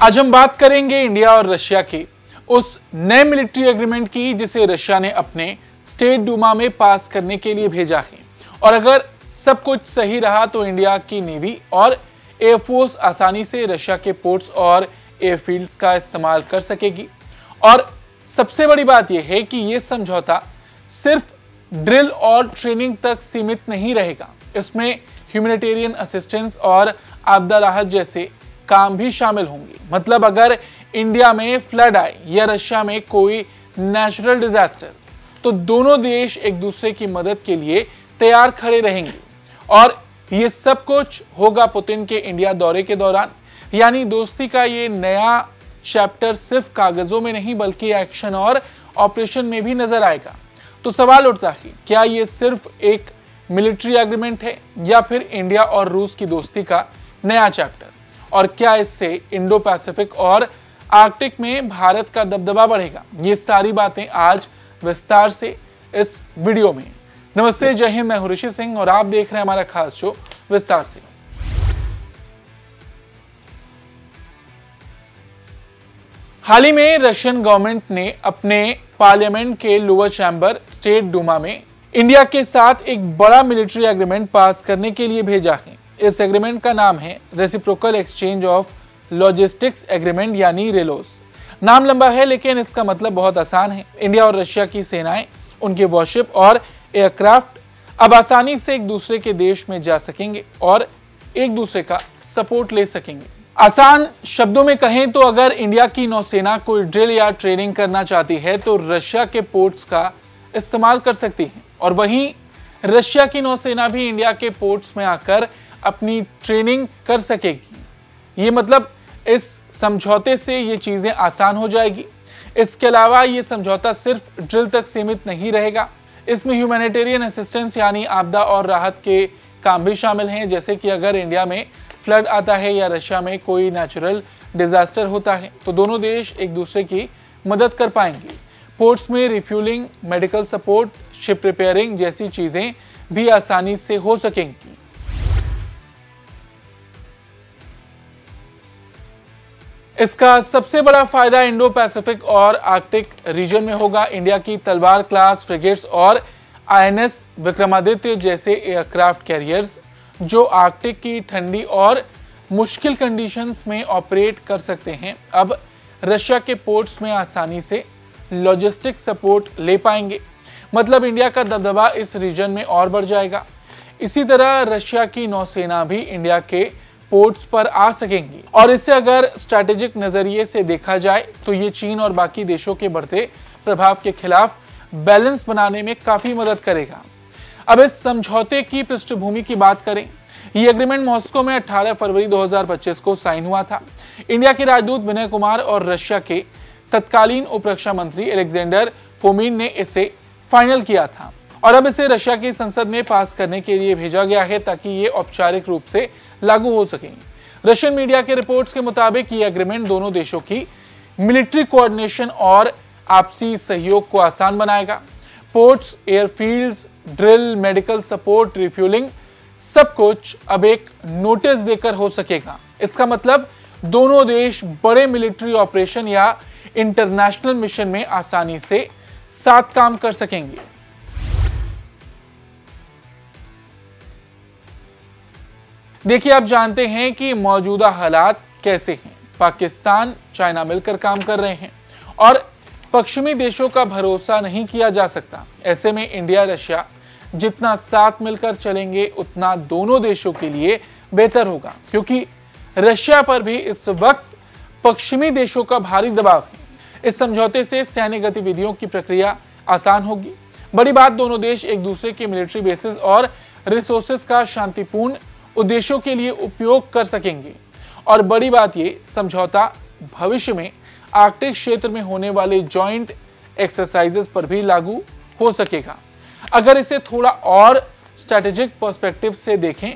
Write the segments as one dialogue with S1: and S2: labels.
S1: आज हम बात करेंगे इंडिया और रशिया के उस नए मिलिट्री एग्रीमेंट की जिसे रशिया ने अपने स्टेट डूमा में पास करने के लिए भेजा है। और अगर सब कुछ सही रहा तो इंडिया की नेवी और एयरफोर्स आसानी से रशिया के पोर्ट्स और एयरफील्ड्स का इस्तेमाल कर सकेगी। और सबसे बड़ी बात यह है कि यह समझौता सिर्फ ड्रिल और ट्रेनिंग तक सीमित नहीं रहेगा, इसमें ह्यूमैनिटेरियन असिस्टेंस और आपदा राहत जैसे काम भी शामिल होंगे। मतलब अगर इंडिया में फ्लड आए या रशिया में कोई नेचुरल डिजास्टर तो दोनों देश एक दूसरे की मदद के लिए तैयार खड़े रहेंगे। और ये सब कुछ होगा पुतिन के इंडिया दौरे के दौरान। यानी दोस्ती का ये नया चैप्टर सिर्फ कागजों में नहीं बल्कि एक्शन और ऑपरेशन में भी नजर आएगा। तो सवाल उठता है, क्या ये सिर्फ एक मिलिट्री एग्रीमेंट है या फिर इंडिया और रूस की दोस्ती का नया चैप्टर? और क्या इससे इंडो पैसिफिक और आर्कटिक में भारत का दबदबा बढ़ेगा? ये सारी बातें आज विस्तार से इस वीडियो में। नमस्ते, जय हिंद, मैं हूं ऋषि सिंह और आप देख रहे हैं हमारा खास शो विस्तार से। हाल ही में रशियन गवर्नमेंट ने अपने पार्लियामेंट के लोअर चैम्बर स्टेट डूमा में इंडिया के साथ एक बड़ा मिलिट्री एग्रीमेंट पास करने के लिए भेजा है। इस एग्रीमेंट का नाम है reciprocal exchange of logistics agreement यानी रेलोस। नाम लंबा है लेकिन इसका मतलब बहुत आसान है। इंडिया और रशिया की सेनाएं, उनके वॉरशिप और एयरक्राफ्ट अब आसानी से एक दूसरे के देश में जा सकेंगे और एक दूसरे का सपोर्ट ले सकेंगे। आसान शब्दों में कहें तो अगर इंडिया की नौसेना कोई ड्रिल या ट्रेनिंग करना चाहती है तो रशिया के पोर्ट्स का इस्तेमाल कर सकती है, और वहीं रशिया की नौसेना भी इंडिया के पोर्ट्स में आकर अपनी ट्रेनिंग कर सकेगी। ये मतलब इस समझौते से ये चीजें आसान हो जाएगी। इसके अलावा ये समझौता सिर्फ ड्रिल तक सीमित नहीं रहेगा, इसमें ह्यूमैनिटेरियन असिस्टेंस यानी आपदा और राहत के काम भी शामिल हैं। जैसे कि अगर इंडिया में फ्लड आता है या रशिया में कोई नेचुरल डिजास्टर होता है तो दोनों देश एक दूसरे की मदद कर पाएंगे। पोर्ट्स में refuelling, medical support, ship repairing जैसी चीजें भी आसानी से हो सकेंगी। इसका सबसे बड़ा फायदा इंडो पैसिफिक और आर्कटिक रीजन में होगा। इंडिया की तलवार क्लास फ्रिगेट्स और आईएनएस विक्रमादित्य जैसे एयरक्राफ्ट कैरियर्स जो आर्कटिक की ठंडी और मुश्किल कंडीशंस में ऑपरेट कर सकते हैं, अब रशिया के पोर्ट्स में आसानी से लॉजिस्टिक सपोर्ट ले पाएंगे। मतलब इंडिया का दबदबा इस रीजन में और बढ़ जाएगा। इसी तरह रशिया की नौसेना भी इंडिया के पोर्ट्स पर आ सकेंगी। और इससे अगर स्ट्रैटेजिक नजरिए से देखा जाए तो ये चीन और बाकी देशों के बढ़ते प्रभाव के खिलाफ बैलेंस बनाने में काफी मदद करेगा। अब इस समझौते की पृष्ठभूमि की बात करें, ये एग्रीमेंट मॉस्को में 18 फरवरी 2025 को साइन हुआ था। इंडिया के राजदूत विनय कुमार और रशिया के तत्कालीन उप रक्षा मंत्री अलेक्जेंडर फोमिन ने इसे फाइनल किया था और अब इसे रशिया की संसद में पास करने के लिए भेजा गया है ताकि ये औपचारिक रूप से लागू हो सके। रशियन मीडिया के रिपोर्ट्स के मुताबिक ये एग्रीमेंट दोनों देशों की मिलिट्री कोऑर्डिनेशन और आपसी सहयोग को आसान बनाएगा। Ports, airfields, drill, medical support, refuelling सब कुछ अब एक नोटिस देकर हो सकेगा। इसका मतलब दोनों देश बड़े मिलिट्री ऑपरेशन या इंटरनेशनल मिशन में आसानी से साथ काम कर सकेंगे। देखिए, आप जानते हैं कि मौजूदा हालात कैसे हैं। पाकिस्तान, चाइना मिलकर काम कर रहे हैं और पश्चिमी देशों का भरोसा नहीं किया जा सकता। ऐसे में इंडिया, रशिया जितना साथ मिलकर चलेंगे उतना दोनों देशों के लिए बेहतर होगा, क्योंकि रशिया पर भी इस वक्त पश्चिमी देशों का भारी दबाव है। इस समझौते से सैन्य गतिविधियों की प्रक्रिया आसान होगी। बड़ी बात, दोनों देश एक दूसरे के मिलिट्री बेसिस और रिसोर्सेज का शांतिपूर्ण उद्देश्यों के लिए उपयोग कर सकेंगे। और बड़ी बात, ये समझौता भविष्य में आर्कटिक क्षेत्र में होने वाले जॉइंट एक्सरसाइजेस पर भी लागू हो सकेगा। अगर इसे थोड़ा और स्ट्रैटेजिक पर्सपेक्टिव से देखें,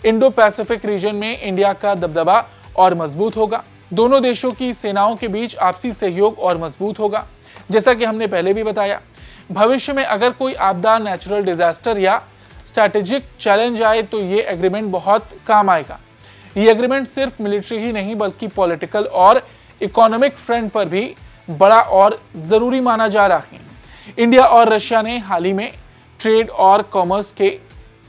S1: इंडो पैसिफिक रीजन में इंडिया का दबदबा और मजबूत होगा। दोनों देशों की सेनाओं के बीच आपसी सहयोग और मजबूत होगा। जैसा कि हमने पहले भी बताया, भविष्य में अगर कोई आपदा, नेचुरल डिजास्टर या स्ट्रैटेजिक चैलेंज आए तो ये एग्रीमेंट बहुत काम आएगा। ये एग्रीमेंट सिर्फ मिलिट्री ही नहीं बल्कि पॉलिटिकल और इकोनॉमिक फ्रंट पर भी बड़ा और जरूरी माना जा रहा है। इंडिया और रशिया ने हाल ही में ट्रेड और कॉमर्स के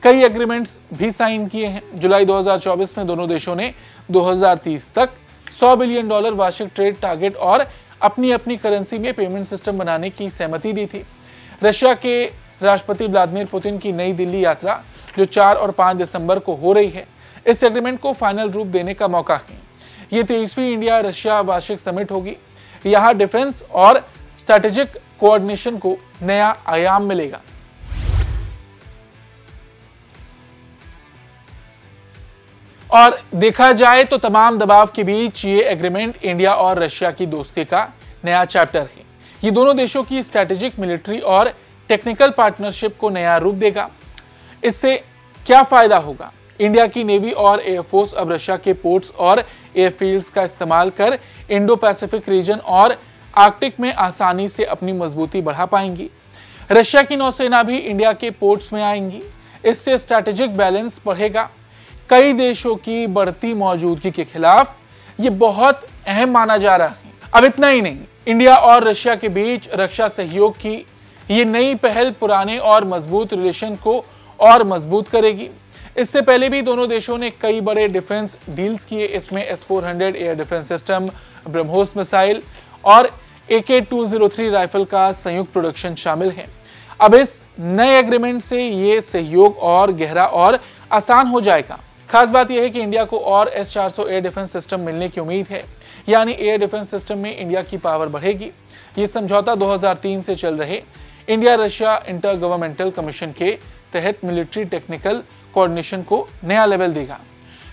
S1: कई एग्रीमेंट्स भी साइन किए हैं। जुलाई 2024 में दोनों देशों ने 2030 तक $100 बिलियन वार्षिक ट्रेड टारगेट और अपनी अपनी करेंसी में पेमेंट सिस्टम बनाने की सहमति दी थी। रशिया के राष्ट्रपति व्लादिमीर पुतिन की नई दिल्ली यात्रा जो 4 और 5 दिसंबर को हो रही है, इस एग्रीमेंट को फाइनल रूप देने का मौका है। ये 23वीं इंडिया रशिया वार्षिक समिट होगी। यहाँ डिफेंस और स्ट्रेटेजिक कोऑर्डिनेशन को नया आयाम मिलेगा। और देखा जाए तो तमाम दबाव के बीच ये एग्रीमेंट इंडिया और रशिया की दोस्ती का नया चैप्टर है। ये दोनों देशों की स्ट्रेटेजिक, मिलिट्री और टेक्निकल पार्टनरशिप को नया रूप देगा। इससे क्या फायदा होगा? इंडिया की नेवी और एयरफोर्स अब रशिया के पोर्ट्स और एयरफील्ड्स का इस्तेमाल कर इंडो पैसिफिक रीजन और आर्कटिक में आसानी से अपनी मजबूती बढ़ा पाएंगी। रशिया की नौसेना भी इंडिया के पोर्ट्स में आएंगी। इससे स्ट्रैटेजिक बैलेंस बढ़ेगा। कई देशों की बढ़ती मौजूदगी के खिलाफ ये बहुत अहम माना जा रहा है। अब इतना ही नहीं, इंडिया और रशिया के बीच रक्षा सहयोग की ये नई पहल पुराने और मजबूत रिलेशन को और मजबूत करेगी। इससे पहले भी दोनों देशों ने कई बड़े डिफेंस डील्स किए। इसमें S-400 air defence system, BrahMos missile और AK-203 राइफल का संयुक्त प्रोडक्शन शामिल है। अब इस नए एग्रीमेंट से ये सहयोग और गहरा और आसान हो जाएगा। खास बात यह है कि इंडिया को और S-400 एयर डिफेंस सिस्टम मिलने की उम्मीद है, यानी एयर डिफेंस सिस्टम में इंडिया की पावर बढ़ेगी। ये समझौता 2003 से चल रहे India Russia inter governmental commission के तहत मिलिट्री टेक्निकल कोऑर्डिनेशन को नया लेवल देगा।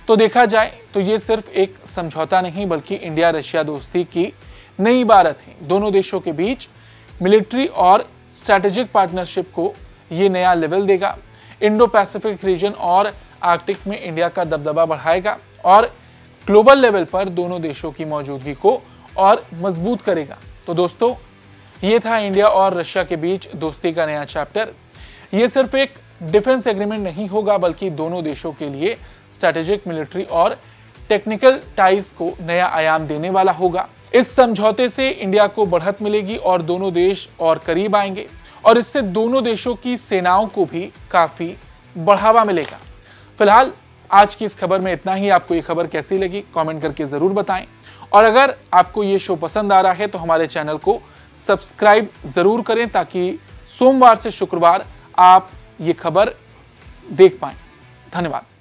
S1: तो देखा जाए तो ये सिर्फ एक समझौता नहीं बल्कि इंडिया रशिया दोस्ती की नई इबारत है। दोनों देशों के बीच मिलिट्री और स्ट्रैटेजिक पार्टनरशिप को ये नया लेवल देगा। इंडो पैसिफिक रीजन और आर्कटिक में इंडिया का दबदबा बढ़ाएगा और ग्लोबल लेवल पर दोनों देशों की मौजूदगी को और मजबूत करेगा। तो दोस्तों, ये था इंडिया और रशिया के बीच दोस्ती का नया चैप्टर। ये सिर्फ एक डिफेंस एग्रीमेंट नहीं होगा बल्कि दोनों देशों के लिए स्ट्रैटेजिक, मिलिट्री और टेक्निकल टाइज को नया आयाम देने वाला होगा। इस समझौते से इंडिया को बढ़त मिलेगी और दोनों देश और करीब आएंगे और इससे दोनों देशों की सेनाओं को भी काफी बढ़ावा मिलेगा। फिलहाल आज की इस खबर में इतना ही। आपको ये खबर कैसी लगी कमेंट करके जरूर बताएं और अगर आपको ये शो पसंद आ रहा है तो हमारे चैनल को सब्सक्राइब जरूर करें ताकि सोमवार से शुक्रवार आप ये खबर देख पाएं। धन्यवाद।